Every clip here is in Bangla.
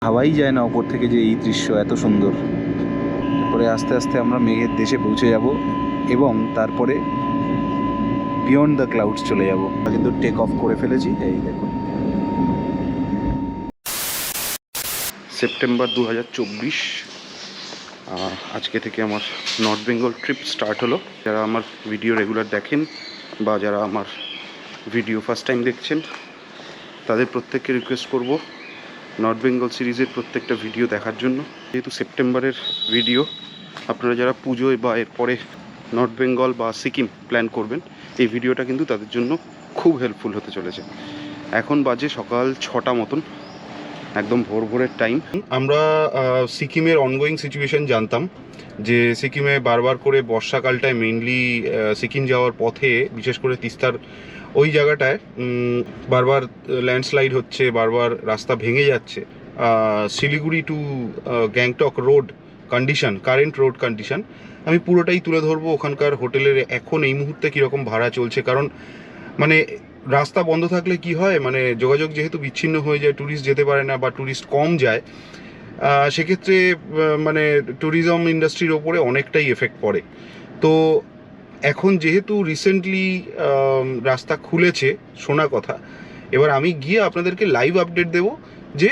ভাবাই যায় না ওপর থেকে যে এই দৃশ্য এত সুন্দর। তারপরে আস্তে আস্তে আমরা মেঘের দেশে পৌঁছে যাব এবং তারপরে বিয়ন্ড দ্য ক্লাউডস চলে যাব। কিন্তু টেক অফ করে ফেলেছি, এই দেখুন। সেপ্টেম্বর 2024, আজকে থেকে আমার নর্থ বেঙ্গল ট্রিপ স্টার্ট হলো। যারা আমার ভিডিও রেগুলার দেখেন বা যারা আমার ভিডিও ফার্স্ট টাইম দেখছেন, তাদের প্রত্যেককে রিকোয়েস্ট করব নর্থ বেঙ্গল সিরিজের প্রত্যেকটা ভিডিও দেখার জন্য। যেহেতু সেপ্টেম্বরের ভিডিও, আপনারা যারা পুজোয় বা এরপরে নর্থ বেঙ্গল বা সিকিম প্ল্যান করবেন, এই ভিডিওটা কিন্তু তাদের জন্য খুব হেল্পফুল হতে চলেছে। এখন বাজে সকাল 6টা মতন, একদম ভোর ভোরের টাইম। আমরা সিকিমের অনগোয়িং সিচুয়েশন জানতাম যে সিকিমে বারবার করে বর্ষাকালটায় মেইনলি সিকিম যাওয়ার পথে, বিশেষ করে তিস্তার ওই জায়গাটায় বারবার ল্যান্ডস্লাইড হচ্ছে, বারবার রাস্তা ভেঙে যাচ্ছে। Siliguri to Gangtok road condition, current road condition আমি পুরোটাই তুলে ধরবো। ওখানকার হোটেলের এখন এই মুহূর্তে কীরকম ভাড়া চলছে, কারণ মানে রাস্তা বন্ধ থাকলে কি হয়, মানে যোগাযোগ যেহেতু বিচ্ছিন্ন হয়ে যায়, ট্যুরিস্ট যেতে পারে না বা ট্যুরিস্ট কম যায়, সেক্ষেত্রে মানে ট্যুরিজম ইন্ডাস্ট্রির ওপরে অনেকটাই এফেক্ট পড়ে। তো এখন যেহেতু রিসেন্টলি রাস্তা খুলেছে শোনা কথা, এবার আমি গিয়ে আপনাদেরকে লাইভ আপডেট দেব যে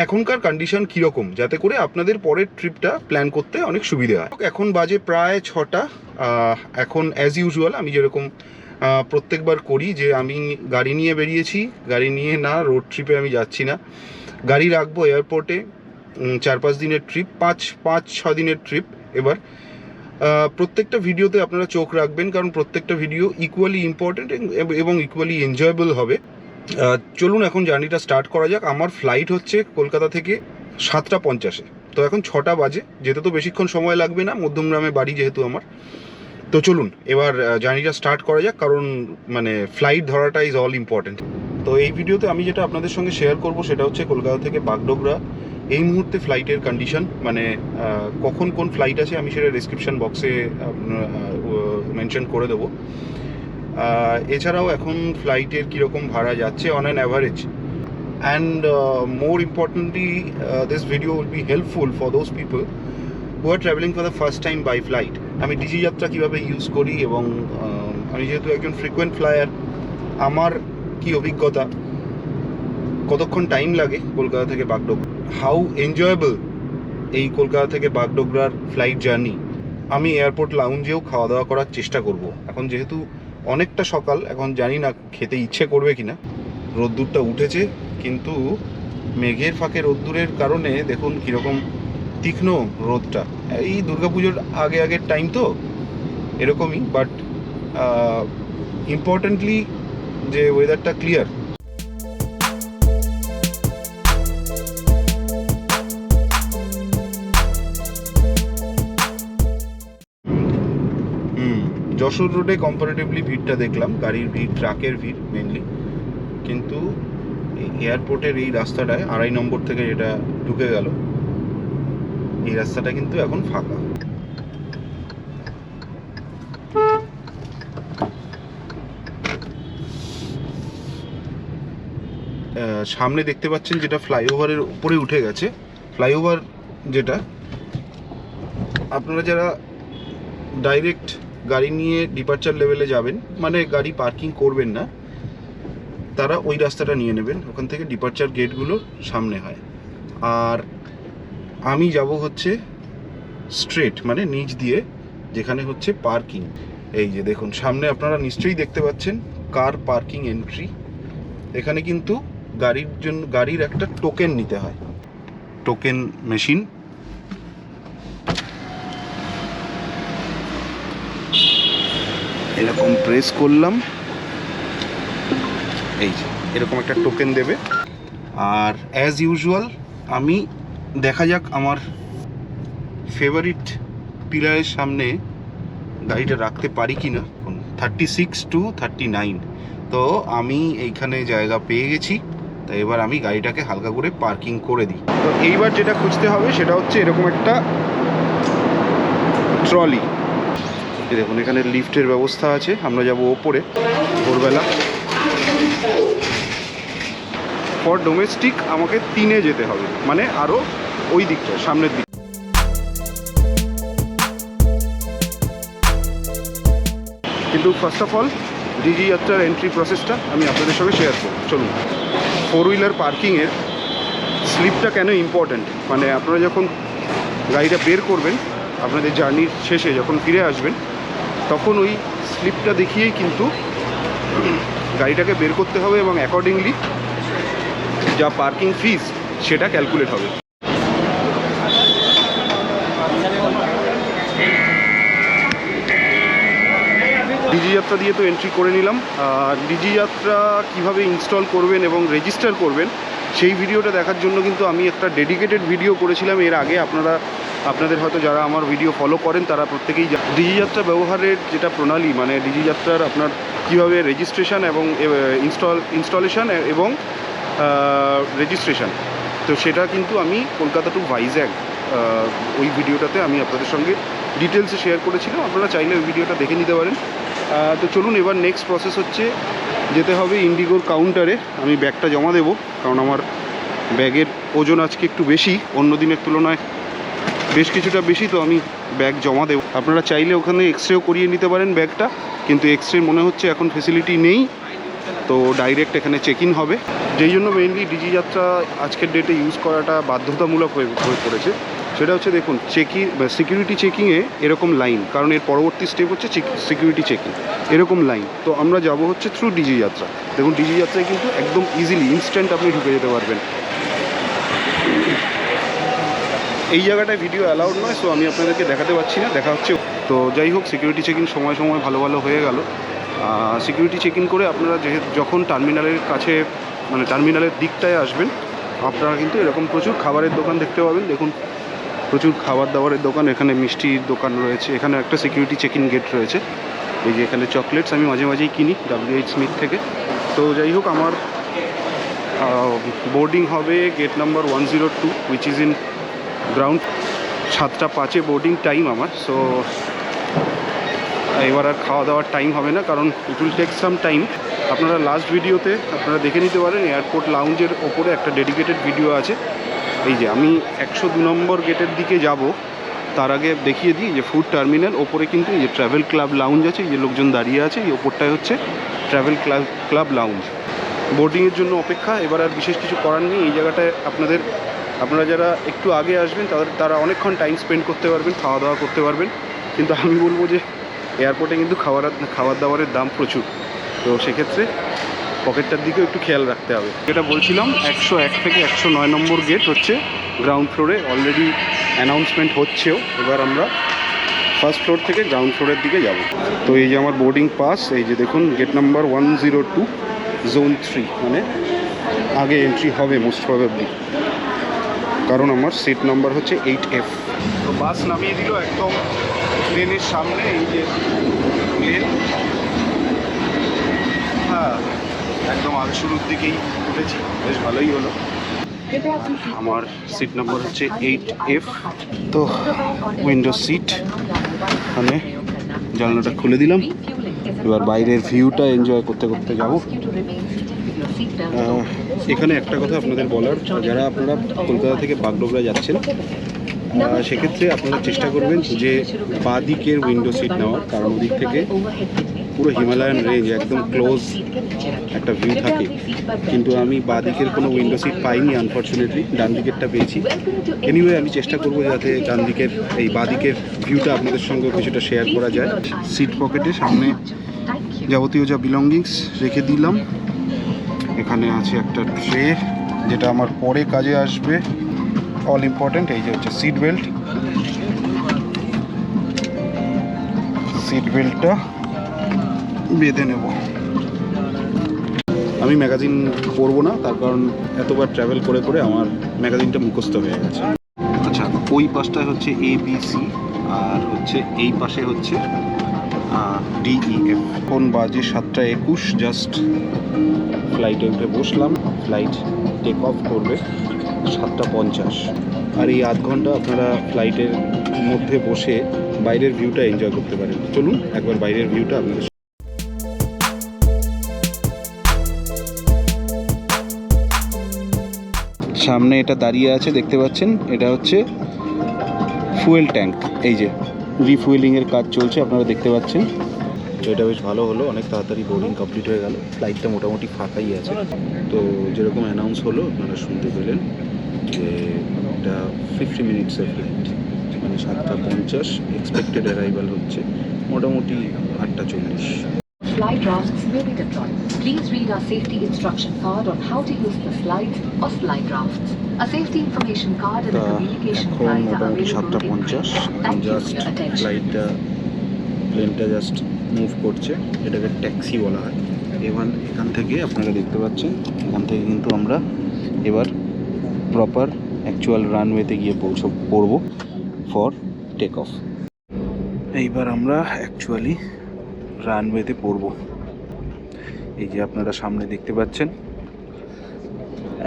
এখনকার কন্ডিশন কীরকম, যাতে করে আপনাদের পরের ট্রিপটা প্ল্যান করতে অনেক সুবিধা হয়। এখন বাজে প্রায় 6টা। এখন অ্যাজ ইউজুয়াল আমি যেরকম প্রত্যেকবার করি, যে আমি গাড়ি নিয়ে বেরিয়েছি, গাড়ি নিয়ে না রোড ট্রিপে আমি যাচ্ছি না, গাড়ি রাখবো এয়ারপোর্টে। 4-5 দিনের ট্রিপ, 5-6 দিনের ট্রিপ। এবার প্রত্যেকটা ভিডিওতে আপনারা চোখ রাখবেন, কারণ প্রত্যেকটা ভিডিও ইকুয়ালি ইম্পর্টেন্ট এবং ইকুয়ালি এনজয়েবল হবে। চলুন এখন জার্নিটা স্টার্ট করা যাক। আমার ফ্লাইট হচ্ছে কলকাতা থেকে 7:50-এ, তো এখন 6টা বাজে। যেতে তো বেশিক্ষণ সময় লাগবে না, মধ্যমগ্রামে বাড়ি যেহেতু আমার। তো চলুন এবার জার্নিটা স্টার্ট করা যাক, কারণ মানে ফ্লাইট ধরাটা ইজ অল ইম্পর্টেন্ট। তো এই ভিডিওতে আমি যেটা আপনাদের সঙ্গে শেয়ার করব সেটা হচ্ছে কলকাতা থেকে বাগডোগরা এই মুহূর্তে ফ্লাইটের কন্ডিশন, মানে কখন কোন ফ্লাইট আছে আমি সেটা ডেসক্রিপশন বক্সে মেনশন করে দেবো। এছাড়াও এখন ফ্লাইটের কীরকম ভাড়া যাচ্ছে on an average, and more importantly this video will be helpful for those people who are traveling for the first time by flight। আমি ডিজি যাত্রা কীভাবে ইউজ করি এবং আমি যেহেতু একজন ফ্রিকোয়েন্ট ফ্লায়ার, আমার কি অভিজ্ঞতা, কতক্ষণ টাইম লাগে কলকাতা থেকে বাগডোগরা, হাউ এনজয়েবল এই কলকাতা থেকে বাগডোগরার ফ্লাইট জার্নি। আমি এয়ারপোর্ট লাউঞ্জেও খাওয়া দাওয়া করার চেষ্টা করব। এখন যেহেতু অনেকটা সকাল, এখন জানি না খেতে ইচ্ছে করবে কিনা। রোদ্দুরটা উঠেছে, কিন্তু মেঘের ফাঁকে রোদ্দুরের কারণে দেখুন কীরকম তীক্ষ্ণ রোদটা। এই দুর্গাপুজোর আগের টাইম তো এরকমই, বাট ইম্পর্টেন্টলি যে ওয়েদারটা ক্লিয়ার। যশোর রোডে কম্পারেটিভলি ভিড়টা দেখলাম, গাড়ির ভিড়, ট্রাকের ভিড় মেনলি, কিন্তু এয়ারপোর্টের এই রাস্তাটায় 2.5 নম্বর থেকে যেটা ঢুকে গেল, এই রাস্তাটা কিন্তু এখন ফাঁকা। সামনে দেখতে পাচ্ছেন যেটা ফ্লাইওভারের উপরে উঠে গেছে, ফ্লাইওভার যেটা, আপনারা যারা ডাইরেক্ট গাড়ি নিয়ে ডিপার্চার লেভেলে যাবেন, মানে গাড়ি পার্কিং করবেন না, তারা ওই রাস্তাটা নিয়ে নেবেন। ওখান থেকে ডিপার্চার গেটগুলো সামনে হয়। আর আমি যাব হচ্ছে স্ট্রেট, মানে নিচ দিয়ে, যেখানে হচ্ছে পার্কিং। এই যে দেখুন সামনে আপনারা নিশ্চয়ই দেখতে পাচ্ছেন কার পার্কিং এন্ট্রি। এখানে কিন্তু গাড়ির জন্য গাড়ির একটা টোকেন নিতে হয়, টোকেন মেশিন। এরকম প্রেস করলাম, এই যে এরকম একটা টোকেন দেবে। আর অ্যাজ ইউজুয়াল আমি দেখা যাক আমার ফেভারিট পিলারের সামনে গাড়িটা রাখতে পারি কি না। 36 to 39, তো আমি এইখানে জায়গা পেয়ে গেছি। তো এবার আমি গাড়িটাকে হালকা করে পার্কিং করে দিই। তো এইবার যেটা খুঁজতে হবে সেটা হচ্ছে এরকম একটা ট্রলি। দেখুন এখানে লিফটের ব্যবস্থা আছে, আমরা যাব ওপরে ভোরবেলা। ফর ডোমেস্টিক আমাকে 3-এ যেতে হবে, মানে আরও ওই দিকটা সামনের দিক। কিন্তু ফার্স্ট অফ অল ডিজি যাত্রার এন্ট্রি প্রসেসটা আমি আপনাদের সঙ্গে শেয়ার করব। চলুন। 4 হুইলার পার্কিংয়ের স্লিপটা কেন ইম্পর্ট্যান্ট, মানে আপনারা যখন গাড়িটা বের করবেন আপনাদের জার্নির শেষে যখন ফিরে আসবেন তখন ওই স্লিপটা দেখিয়েই কিন্তু গাড়িটাকে বের করতে হবে এবং অ্যাকর্ডিংলি যা পার্কিং ফিস সেটা ক্যালকুলেট হবে। ডিজি যাত্রা দিয়ে তো এন্ট্রি করে নিলাম। আর ডিজি যাত্রা কীভাবে ইনস্টল করবেন এবং রেজিস্টার করবেন সেই ভিডিওটা দেখার জন্য কিন্তু আমি একটা ডেডিকেটেড ভিডিও করেছিলাম এর আগে। আপনাদের হয়তো যারা আমার ভিডিও ফলো করেন তারা প্রত্যেকেই ডিজি যাত্রা ব্যবহারের যেটা প্রণালী, মানে ডিজি যাত্রার আপনার কীভাবে রেজিস্ট্রেশন এবং ইনস্টলেশন এবং রেজিস্ট্রেশন, তো সেটা কিন্তু আমি কলকাতা টু ভাইজ্যাগ ওই ভিডিওটাতে আমি আপনাদের সঙ্গে ডিটেলসে শেয়ার করেছিলাম। আপনারা চাইলে ওই ভিডিওটা দেখে নিতে পারেন। তো চলুন, এবার নেক্সট প্রসেস হচ্ছে যেতে হবে ইন্ডিগোর কাউন্টারে। আমি ব্যাগটা জমা দেবো, কারণ আমার ব্যাগের ওজন আজকে একটু বেশি, অন্য দিনের তুলনায় বেশ কিছুটা বেশি, তো আমি ব্যাগ জমা দেবো। আপনারা চাইলে ওখানে এক্সরেও করিয়ে নিতে পারেন ব্যাগটা, কিন্তু এক্সরে মনে হচ্ছে এখন ফেসিলিটি নেই, তো ডাইরেক্ট এখানে চেক ইন হবে। যেই জন্য মেইনলি ডিজি যাত্রা আজকের ডেটে ইউজ করাটা বাধ্যতামূলক হয়ে পড়েছে। সেটা হচ্ছে দেখুন সিকিউরিটি চেকিংয়ে এরকম লাইন, কারণ এর পরবর্তী স্টেপ হচ্ছে সিকিউরিটি চেকিং, এরকম লাইন। তো আমরা যাব হচ্ছে থ্রু ডিজি যাত্রা। দেখুন ডিজি যাত্রায় কিন্তু একদম ইজিলি ইনস্ট্যান্ট আপনি ঢুকে যেতে পারবেন। এই জায়গাটায় ভিডিও অ্যালাউড নয়, সো আমি আপনাদেরকে দেখাতে পারছি না, দেখা হচ্ছে। তো যাই হোক, সিকিউরিটি চেকিং সময় সময় ভালো ভালো হয়ে গেল। সিকিউরিটি চেকিং করে আপনারা যখন টার্মিনালের কাছে, মানে টার্মিনালের দিকটায় আসবেন, আপনারা কিন্তু এরকম প্রচুর খাবারের দোকান দেখতে পাবেন। দেখুন প্রচুর খাবার দাবারের দোকান, এখানে মিষ্টির দোকান রয়েছে, এখানে একটা সিকিউরিটি চেকিং গেট রয়েছে। এই যে এখানে চকলেটস আমি মাঝে মাঝেই কিনি WH স্মিথ থেকে। তো যাই হোক, আমার বোর্ডিং হবে gate number 102 which is in ground. 7:05 boarding time আমার। সো এবার আর খাওয়া দাওয়ার টাইম হবে না, কারণ it will take some time. আপনারা লাস্ট ভিডিওতে আপনারা দেখে নিতে পারেন, এয়ারপোর্ট লাউঞ্জের ওপরে একটা ডেডিকেটেড ভিডিও আছে। এই যে আমি 102 নম্বর গেটের দিকে যাব, তার আগে দেখিয়ে দিই যে ফুড টার্মিনাল ওপরে কিন্তু এই যে ট্রাভেল ক্লাব লাউঞ্জ আছে, এই যে লোকজন দাঁড়িয়ে আছে, এই ওপরটাই হচ্ছে ট্রাভেল ক্লাব লাউঞ্জ। বোর্ডিংয়ের জন্য অপেক্ষা, এবার আর বিশেষ কিছু করার নেই। এই জায়গাটায় আপনারা যারা একটু আগে আসবেন তারা অনেকক্ষণ টাইম স্পেন্ড করতে পারবেন, খাওয়া দাওয়া করতে পারবেন। কিন্তু আমি বলবো যে এয়ারপোর্টে কিন্তু খাবার দাবারের দাম প্রচুর, তো সেক্ষেত্রে পকেটটার দিকেও একটু খেয়াল রাখতে হবে। যেটা বলছিলাম, 101 থেকে 109 নম্বর গেট হচ্ছে গ্রাউন্ড ফ্লোরে, অলরেডি অ্যানাউন্সমেন্ট হচ্ছেও। এবার আমরা ফার্স্ট ফ্লোর থেকে গ্রাউন্ড ফ্লোরের দিকে যাব। তো এই যে আমার বোর্ডিং পাস, এই যে দেখুন গেট নাম্বার 102 জোন 3, মানে আগে এন্ট্রি হবে মোস্ট প্রবাবলি, কারণ আমার সিট নাম্বার হচ্ছে 8F। তো বাস নামিয়ে দিল একদম প্লেনের সামনে, এই যে প্লেন, হ্যাঁ একদম আগে শুরুর দিকেই উঠেছি, বেশ ভালোই হলো। আমার সিট নাম্বার হচ্ছে 8F। তো উইন্ডো সিট, মানে জানলাটা খুলে দিলাম। এবার বাইরের ভিউটা এনজয় করতে করতে যাব। এখানে একটা কথা আপনাদের বলার, যারা আপনারা কলকাতা থেকে বাগডোগরা যাচ্ছেন, সেক্ষেত্রে আপনারা চেষ্টা করবেন যে বাঁ দিকের উইন্ডো সিট নেওয়ার, কারণ ওদিক থেকে পুরো হিমালয়ান রেঞ্জ একদম ক্লোজ একটা ভিউ থাকে। কিন্তু আমি বাঁ দিকের কোনো উইন্ডো সিট পাইনি আনফর্চুনেটলি, ডান দিকেরটা পেয়েছি। এনিওয়ে আমি চেষ্টা করবো যাতে ডান দিকের এই বাঁ দিকের ভিউটা আপনাদের সঙ্গে কিছুটা শেয়ার করা যায়। সিট পকেটে সামনে যাবতীয় যা বিলঙ্গিংস রেখে দিলাম। এখানে আছে একটা ট্রে, যেটা আমার পরে কাজে আসবে, অল ইম্পর্টেন্ট। এই যে হচ্ছে সিট বেল্টটা বেঁধে নেব। আমি ম্যাগাজিন পড়বো না, তার কারণ এতবার ট্রাভেল করে করে আমার ম্যাগাজিনটা মুখস্থ হয়ে গেছে। আচ্ছা, ওই পাশটায় হচ্ছে ABC, আর হচ্ছে এই পাশে হচ্ছে DEF। কোন বাজে 7:21, জাস্ট ফ্লাইটে উঠে বসলাম। ফ্লাইট টেক অফ করবে 7:50, আর এই আধ ঘন্টা আপনারা ফ্লাইটের মধ্যে বসে বাইরের ভিউটা এনজয় করতে পারেন। চলুন একবার বাইরের ভিউটা আপনাদের। সামনে এটা দাঁড়িয়ে আছে দেখতে পাচ্ছেন, এটা হচ্ছে ফুয়েল ট্যাঙ্ক। এই যে রিফুয়েলিংয়ের কাজ চলছে, আপনারা দেখতে পাচ্ছেন। তো এটা বেশ ভালো হলো, অনেক তাড়াতাড়ি বোর্ডিং কমপ্লিট হয়ে গেল। ফ্লাইটটা মোটামুটি ফাঁকাই আছে। তো যেরকম অ্যানাউন্স হলো আপনারা শুনতে পেলেন যে এটা 50 মিনিটসের ফ্লাইট, মানে 7:50 এক্সপেক্টেড অ্যারাইভাল হচ্ছে, মোটামুটি 8:40। Slide rafts may be deployed. Please read our safety instruction card on how to use the slides or slide rafts. A safety information card and a communication এখন guide are মোটামুটি available in 7:50, print. Thank you for just your attention. প্লেনটা জাস্ট মুভ করছে, এটাকে ট্যাক্সি বলা হয়। এখান থেকে আপনারা দেখতে পাচ্ছেন, এখান থেকে কিন্তু আমরা এবার প্রপার অ্যাকচুয়াল রানওয়েতে গিয়ে পড়ব ফর টেক অফ। এইবার আমরা অ্যাকচুয়ালি রানওয়েতে পড়ব। এই যে আপনারা সামনে দেখতে পাচ্ছেন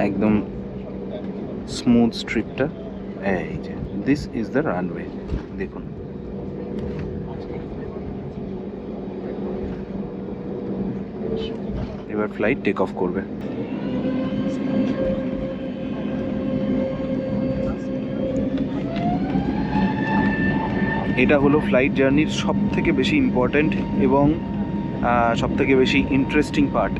একদম স্মুথ স্ট্রিপটা, এই যে দিস ইজ দ্য রানওয়ে। দেখুন এবার ফ্লাইট টেক অফ করবে। এটা হলো ফ্লাইট জার্নির সব থেকে বেশি ইম্পর্ট্যান্ট এবং সব থেকে বেশি ইন্টারেস্টিং পার্ট।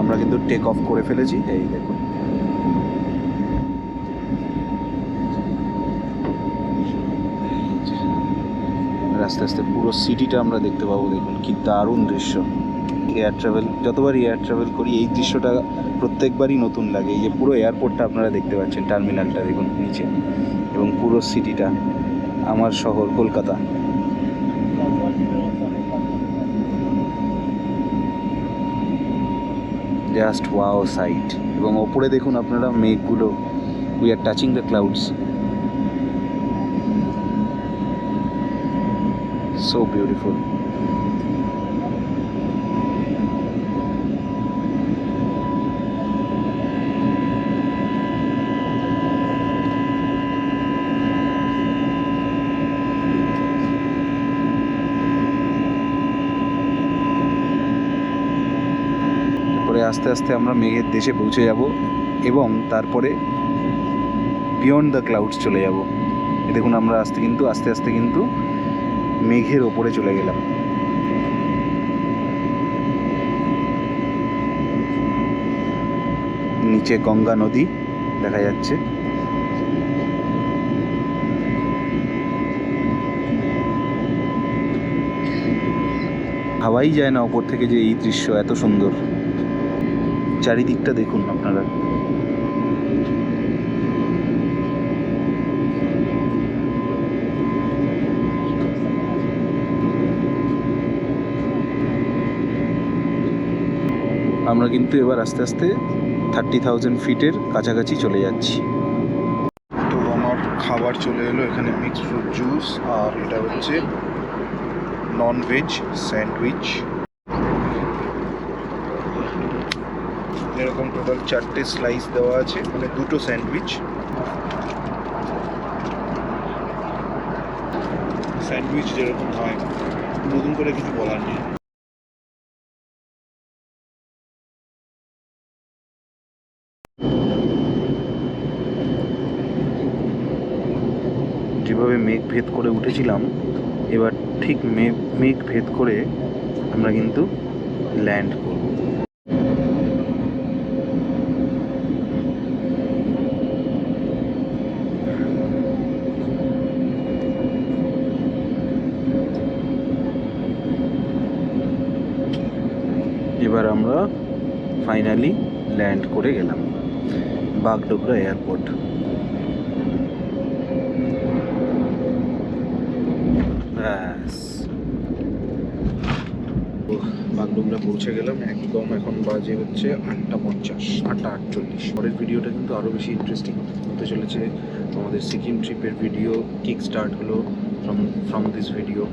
আমরা কিন্তু টেক অফ করে ফেলেছি, এই দেখুন। আস্তে আস্তে পুরো সিটিটা আমরা দেখতে পাবো, দেখুন কি দারুণ দৃশ্য। এয়ার ট্রাভেল, যতবারই এয়ার ট্রাভেল করি এই দৃশ্যটা প্রত্যেকবারই নতুন লাগে। এই যে পুরো এয়ারপোর্টটা আপনারা দেখতে পাচ্ছেন, টার্মিনালটা দেখুন নিচে, এবং পুরো সিটিটা, আমার শহর কলকাতা। Just wow site. এবং ওপরে দেখুন আপনারা মেঘগুলো, we are touching the clouds, so beautiful. আস্তে আস্তে আমরা মেঘের দেশে পৌঁছে যাব এবং তারপরে বিয়ন্ড দ্য ক্লাউডস চলে যাব। দেখুন আমরা আস্তে আস্তে কিন্তু মেঘের ওপরে চলে গেলাম। নিচে গঙ্গা নদী দেখা যাচ্ছে। ভাবাই যায় না ওপর থেকে যে এই দৃশ্য এত সুন্দর। চারিদিকটা দেখুন আপনারা। আমরা কিন্তু এবার আস্তে আস্তে 30,000 ফিটের কাছাকাছি চলে যাচ্ছি। তো আমার খাবার চলে এলো, এখানে মিক্সড ফ্রুট জুস, আর এটা হচ্ছে নন ভেজ স্যান্ডউইচ। এরকম টোটাল 4টে স্লাইস দেওয়া আছে, মানে 2টো স্যান্ডউইচ। স্যান্ডউইচ যেরকম হয়, নতুন করে কিছু বলার নেই। যেভাবে মেঘ ভেদ করে উঠেছিলাম, এবার ঠিক মেঘ ভেদ করে আমরা কিন্তু ল্যান্ড করব। এবার আমরা ফাইনালি ল্যান্ড করে গেলাম বাগডোগরা এয়ারপোর্ট। বাগডোগরা পৌঁছে গেলাম একদম। এখন বাজে হচ্ছে 8:50, 8:48। পরের ভিডিওটা কিন্তু আরও বেশি ইন্টারেস্টিং হতে চলেছে। আমাদের সিকিম ট্রিপের ভিডিও কিক স্টার্ট হলো, from this video.